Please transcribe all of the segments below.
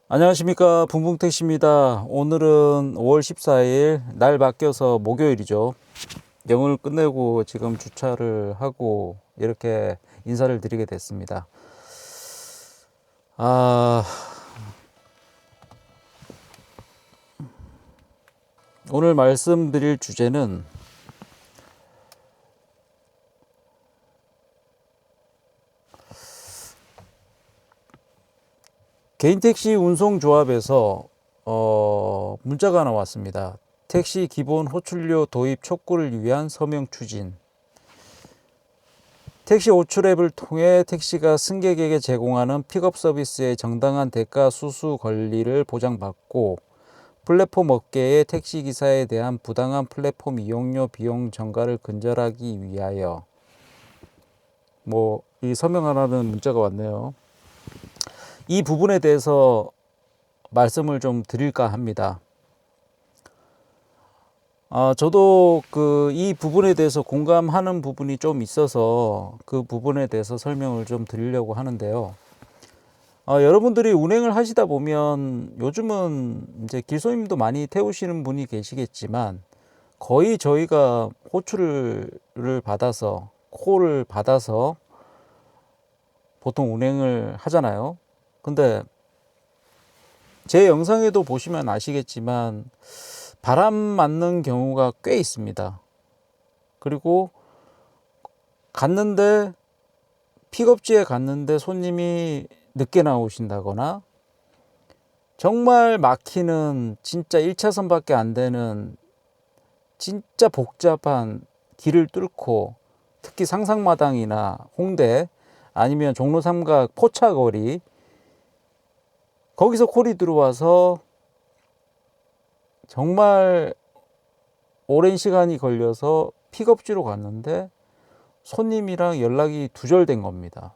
안녕하십니까, 붕붕택시입니다. 오늘은 5월 14일 날 바뀌어서 목요일이죠. 영을 끝내고 지금 주차를 하고 이렇게 인사를 드리게 됐습니다. 오늘 말씀드릴 주제는 개인택시 운송조합에서 문자가 하나 왔습니다. 택시 기본 호출료 도입 촉구를 위한 서명 추진. 택시 호출 앱을 통해 택시가 승객에게 제공하는 픽업 서비스의 정당한 대가 수수 권리를 보장받고 플랫폼 업계의 택시기사에 대한 부당한 플랫폼 이용료 비용 전가를 근절하기 위하여 이 서명하라는 문자가 왔네요. 이 부분에 대해서 말씀을 좀 드릴까 합니다. 저도 이 부분에 대해서 공감하는 부분이 좀 있어서 그 부분에 대해서 설명을 좀 드리려고 하는데요. 여러분들이 운행을 하시다 보면 요즘은 이제 길손님도 많이 태우시는 분이 계시겠지만 거의 저희가 호출을 받아서 콜을 받아서 보통 운행을 하잖아요. 근데 제 영상에도 보시면 아시겠지만 바람 맞는 경우가 꽤 있습니다. 그리고 픽업지에 갔는데 손님이 늦게 나오신다거나 정말 막히는 진짜 1차선밖에 안 되는 진짜 복잡한 길을 뚫고 특히 상상마당이나 홍대 아니면 종로 삼각 포차거리 거기서 콜이 들어와서 정말 오랜 시간이 걸려서 픽업지로 갔는데 손님이랑 연락이 두절된 겁니다.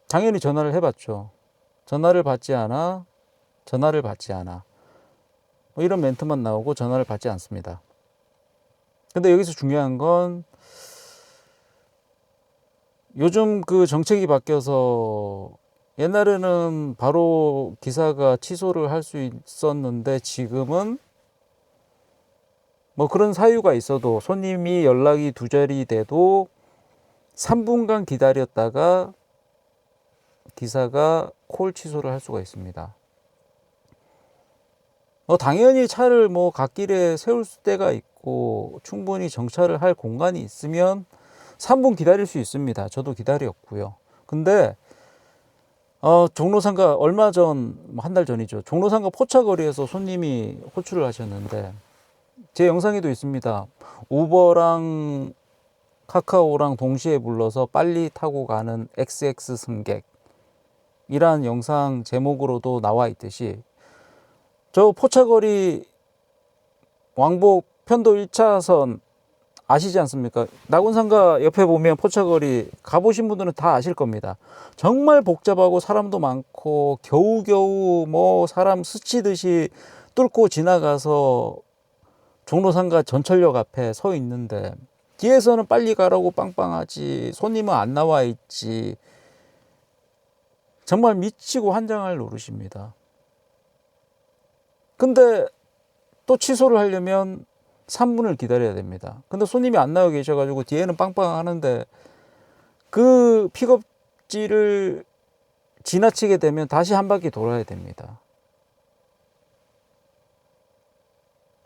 당연히 전화를 해봤죠. 전화를 받지 않아. 이런 멘트만 나오고 전화를 받지 않습니다. 근데 여기서 중요한 건 요즘 그 정책이 바뀌어서 옛날에는 바로 기사가 취소를 할 수 있었는데 지금은 그런 사유가 있어도 손님이 연락이 두절이 돼도 3분간 기다렸다가 기사가 콜 취소를 할 수가 있습니다. 당연히 차를 갓길에 세울 때가 있고 충분히 정차를 할 공간이 있으면 3분 기다릴 수 있습니다. 저도 기다렸고요. 근데 종로상가 얼마 전, 한 달 전이죠. 종로상가 포차거리에서 손님이 호출을 하셨는데 제 영상에도 있습니다. 우버랑 카카오랑 동시에 불러서 빨리 타고 가는 XX 승객 이란 영상 제목으로도 나와 있듯이 저 포차거리 왕복 편도 1차선 아시지 않습니까? 낙원상가 옆에 보면 포차거리 가보신 분들은 다 아실 겁니다. 정말 복잡하고 사람도 많고 겨우겨우 사람 스치듯이 뚫고 지나가서 종로상가 전철역 앞에 서 있는데 뒤에서는 빨리 가라고 빵빵하지 손님은 안 나와 있지. 정말 미치고 환장할 노릇입니다. 근데 또 취소를 하려면 3분을 기다려야 됩니다. 근데 손님이 안 나와 계셔가지고 뒤에는 빵빵하는데 그 픽업지를 지나치게 되면 다시 한 바퀴 돌아야 됩니다.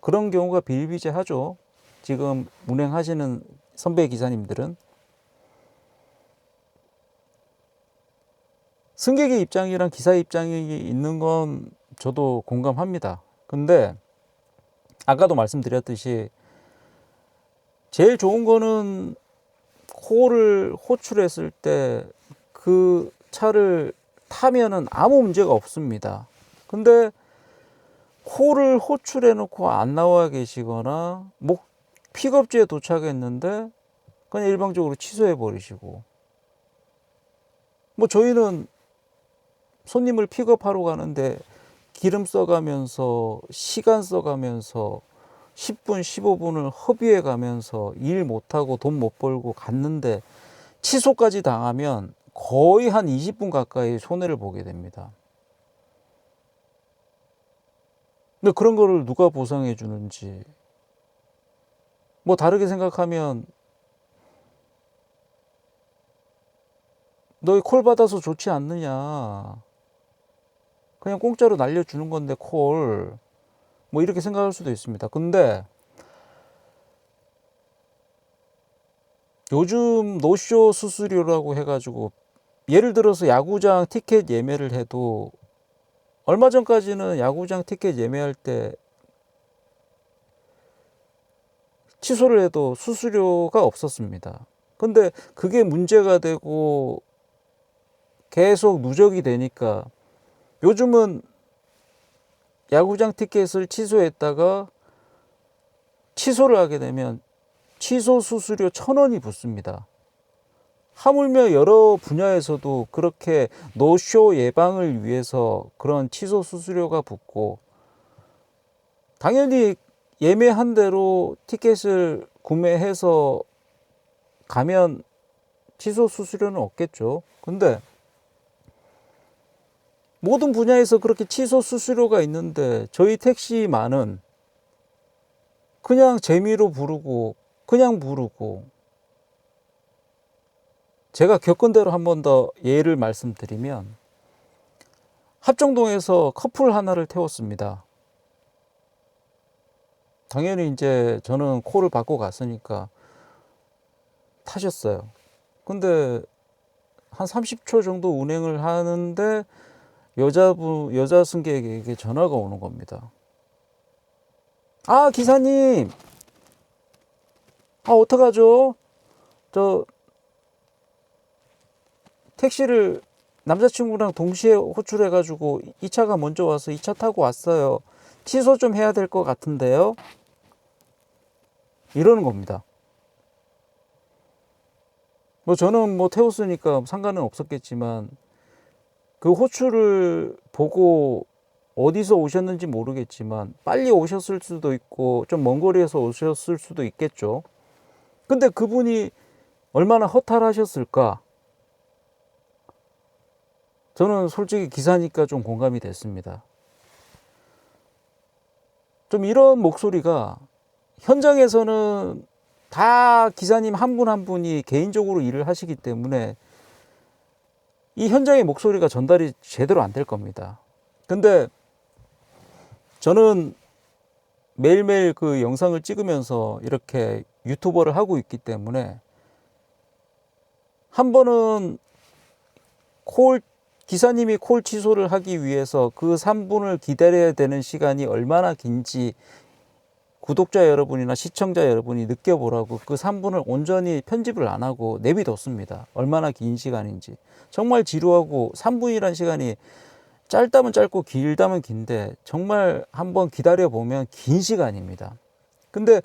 그런 경우가 비일비재하죠. 지금 운행하시는 선배 기사님들은. 승객의 입장이랑 기사의 입장이 있는 건 저도 공감합니다. 근데 아까도 말씀드렸듯이 제일 좋은 거는 콜을 호출했을 때 그 차를 타면은 아무 문제가 없습니다. 근데 콜을 호출해 놓고 안 나와 계시거나 픽업지에 도착했는데 그냥 일방적으로 취소해 버리시고 저희는 손님을 픽업하러 가는데 기름 써가면서 시간 써가면서 10분 15분을 허비해 가면서 일 못하고 돈 못 벌고 갔는데 취소까지 당하면 거의 한 20분 가까이 손해를 보게 됩니다. 근데 그런 거를 누가 보상해 주는지, 뭐 다르게 생각하면 너희 콜 받아서 좋지 않느냐, 그냥 공짜로 날려주는 건데 콜, 뭐 이렇게 생각할 수도 있습니다. 근데 요즘 노쇼 수수료라고 해가지고, 예를 들어서 야구장 티켓 예매를 해도, 얼마 전까지는 야구장 티켓 예매할 때 취소를 해도 수수료가 없었습니다. 근데 그게 문제가 되고 계속 누적이 되니까 요즘은 야구장 티켓을 취소했다가 취소를 하게 되면 취소 수수료 1,000원이 붙습니다. 하물며 여러 분야에서도 그렇게 노쇼 예방을 위해서 그런 취소 수수료가 붙고, 당연히 예매한 대로 티켓을 구매해서 가면 취소 수수료는 없겠죠. 근데 모든 분야에서 그렇게 취소 수수료가 있는데 저희 택시만은 그냥 재미로 부르고 그냥 부르고, 제가 겪은 대로 한 번 더 예를 말씀드리면, 합정동에서 커플 하나를 태웠습니다. 당연히 이제 저는 콜을 받고 갔으니까 타셨어요. 근데 한 30초 정도 운행을 하는데 여자 승객에게 전화가 오는 겁니다. 아, 기사님, 아, 어떡하죠? 저 택시를 남자친구랑 동시에 호출해가지고 이 차가 먼저 와서 이 차 타고 왔어요. 취소 좀 해야 될 것 같은데요? 이러는 겁니다. 뭐 저는 뭐 태웠으니까 상관은 없었겠지만, 그 호출을 보고 어디서 오셨는지 모르겠지만 빨리 오셨을 수도 있고 좀 먼 거리에서 오셨을 수도 있겠죠. 근데 그분이 얼마나 허탈하셨을까? 저는 솔직히 기사니까 좀 공감이 됐습니다. 좀 이런 목소리가, 현장에서는 다 기사님 한 분 한 분이 개인적으로 일을 하시기 때문에 이 현장의 목소리가 전달이 제대로 안 될 겁니다. 근데 저는 매일매일 그 영상을 찍으면서 이렇게 유튜버를 하고 있기 때문에, 한 번은 기사님이 콜 취소를 하기 위해서 그 3분을 기다려야 되는 시간이 얼마나 긴지 구독자 여러분이나 시청자 여러분이 느껴보라고 그 3분을 온전히 편집을 안 하고 내비뒀습니다. 얼마나 긴 시간인지. 정말 지루하고, 3분이란 시간이 짧다면 짧고 길다면 긴데 정말 한번 기다려보면 긴 시간입니다. 근데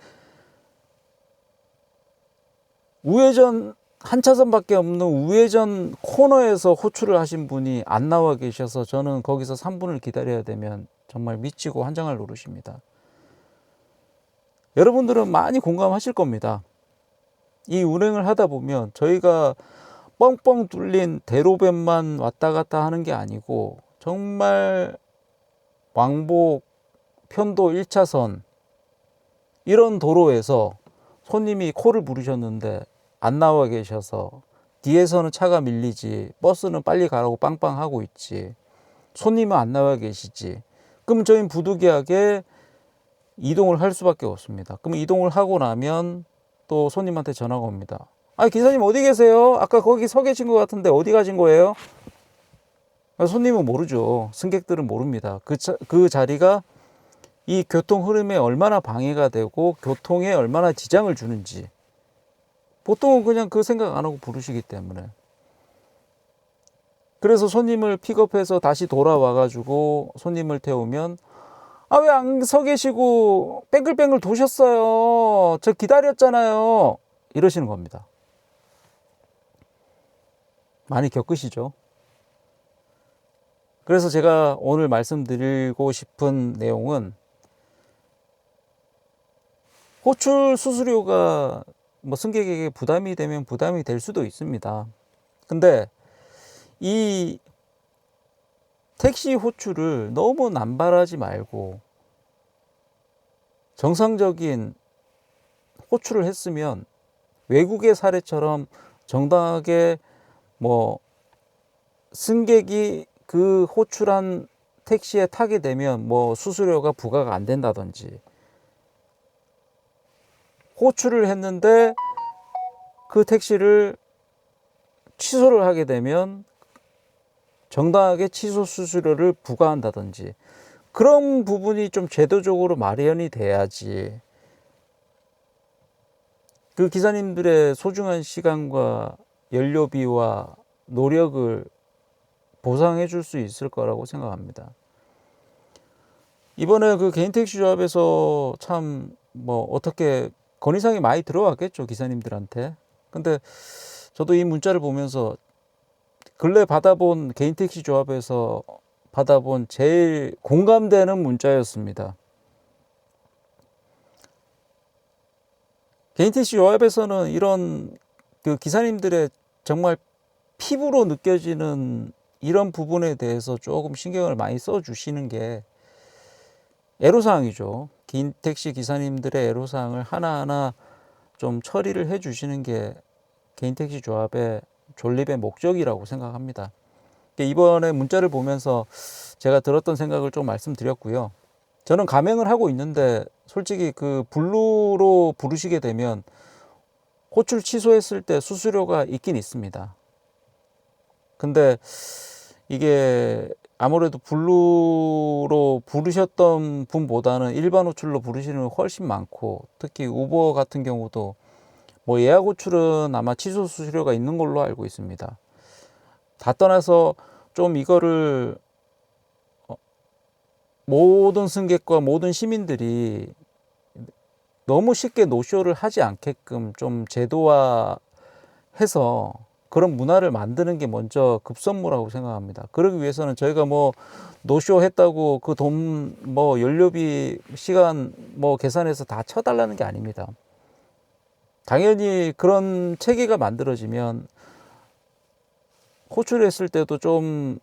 우회전 한 차선밖에 없는 우회전 코너에서 호출을 하신 분이 안 나와 계셔서 저는 거기서 3분을 기다려야 되면 정말 미치고 환장할 노릇입니다. 여러분들은 많이 공감하실 겁니다. 이 운행을 하다 보면 저희가 뻥뻥 뚫린 대로변만 왔다 갔다 하는 게 아니고, 정말 왕복 편도 1차선 이런 도로에서 손님이 콜을 부르셨는데 안 나와 계셔서 뒤에서는 차가 밀리지, 버스는 빨리 가라고 빵빵하고 있지, 손님은 안 나와 계시지. 그럼 저희는 부득이하게 이동을 할 수밖에 없습니다. 그럼 이동을 하고 나면 또 손님한테 전화가 옵니다. 아, 기사님 어디 계세요? 아까 거기 서 계신 것 같은데 어디 가신 거예요? 손님은 모르죠. 승객들은 모릅니다. 그 자리가 이 교통 흐름에 얼마나 방해가 되고 교통에 얼마나 지장을 주는지 보통은 그냥 그 생각 안 하고 부르시기 때문에. 그래서 손님을 픽업해서 다시 돌아와 가지고 손님을 태우면, 아, 왜 안 서 계시고 뺑글뺑글 도셨어요? 저 기다렸잖아요. 이러시는 겁니다. 많이 겪으시죠? 그래서 제가 오늘 말씀드리고 싶은 내용은, 호출 수수료가 뭐 승객에게 부담이 되면 부담이 될 수도 있습니다. 근데 이 택시 호출을 너무 남발하지 말고 정상적인 호출을 했으면 외국의 사례처럼 정당하게 뭐 승객이 그 호출한 택시에 타게 되면 뭐 수수료가 부과가 안 된다든지, 호출을 했는데 그 택시를 취소를 하게 되면 정당하게 취소 수수료를 부과한다든지, 그런 부분이 좀 제도적으로 마련이 돼야지 그 기사님들의 소중한 시간과 연료비와 노력을 보상해 줄 수 있을 거라고 생각합니다. 이번에 그 개인택시 조합에서 참 뭐 어떻게 건의사항이 많이 들어왔겠죠, 기사님들한테. 근데 저도 이 문자를 보면서 근래 받아본 개인택시 조합에서 받아본 제일 공감되는 문자였습니다. 개인택시 조합에서는 이런 그 기사님들의 정말 피부로 느껴지는 이런 부분에 대해서 조금 신경을 많이 써주시는 게 애로사항이죠. 개인택시 기사님들의 애로사항을 하나하나 좀 처리를 해주시는 게 개인택시 조합의 존립의 목적이라고 생각합니다. 이번에 문자를 보면서 제가 들었던 생각을 좀 말씀드렸고요. 저는 가맹을 하고 있는데 솔직히 그 블루로 부르시게 되면 호출 취소했을 때 수수료가 있긴 있습니다. 근데 이게 아무래도 블루로 부르셨던 분보다는 일반 호출로 부르시는 분 훨씬 많고, 특히 우버 같은 경우도 뭐 예약 호출은 아마 취소 수수료가 있는 걸로 알고 있습니다. 다 떠나서 좀 이거를 모든 승객과 모든 시민들이 너무 쉽게 노쇼를 하지 않게끔 좀 제도화해서 그런 문화를 만드는 게 먼저 급선무라고 생각합니다. 그러기 위해서는 저희가 뭐 노쇼 했다고 그 돈 뭐 연료비 시간 뭐 계산해서 다 쳐달라는 게 아닙니다. 당연히 그런 체계가 만들어지면 호출했을 때도 좀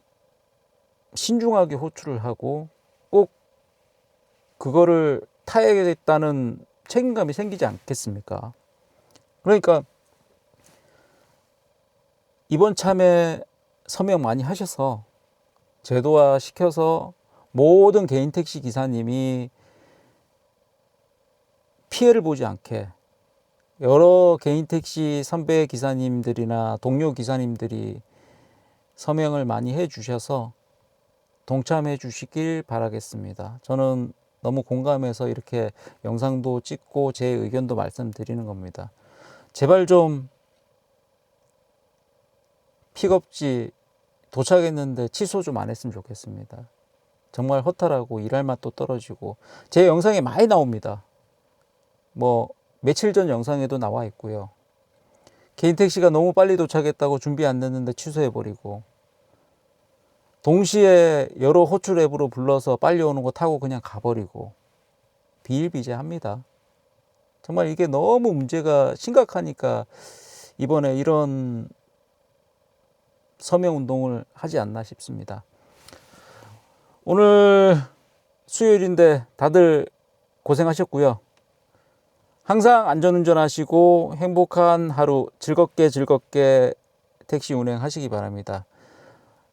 신중하게 호출을 하고 꼭 그거를 타야겠다는 책임감이 생기지 않겠습니까? 그러니까 이번 참에 서명 많이 하셔서 제도화 시켜서 모든 개인 택시 기사님이 피해를 보지 않게 여러 개인 택시 선배 기사님들이나 동료 기사님들이 서명을 많이 해 주셔서 동참해 주시길 바라겠습니다. 저는 너무 공감해서 이렇게 영상도 찍고 제 의견도 말씀드리는 겁니다. 제발 좀 픽업지 도착했는데 취소 좀 안 했으면 좋겠습니다. 정말 허탈하고 일할 맛도 떨어지고, 제 영상에 많이 나옵니다. 뭐 며칠 전 영상에도 나와 있고요. 개인 택시가 너무 빨리 도착했다고 준비 안 됐는데 취소해버리고, 동시에 여러 호출 앱으로 불러서 빨리 오는 거 타고 그냥 가버리고, 비일비재합니다. 정말 이게 너무 문제가 심각하니까 이번에 이런 서명 운동을 하지 않나 싶습니다. 오늘 수요일인데 다들 고생하셨고요. 항상 안전운전 하시고 행복한 하루 즐겁게 택시 운행하시기 바랍니다.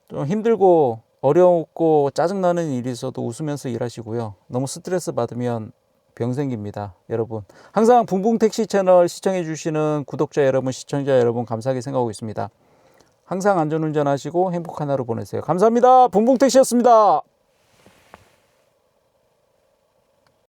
좀 힘들고 어렵고 짜증나는 일이 있어도 웃으면서 일하시고요. 너무 스트레스 받으면 병 생깁니다. 여러분, 항상 붕붕택시 채널 시청해 주시는 구독자 여러분, 시청자 여러분 감사하게 생각하고 있습니다. 항상 안전운전 하시고 행복한 하루 보내세요. 감사합니다. 붕붕택시였습니다.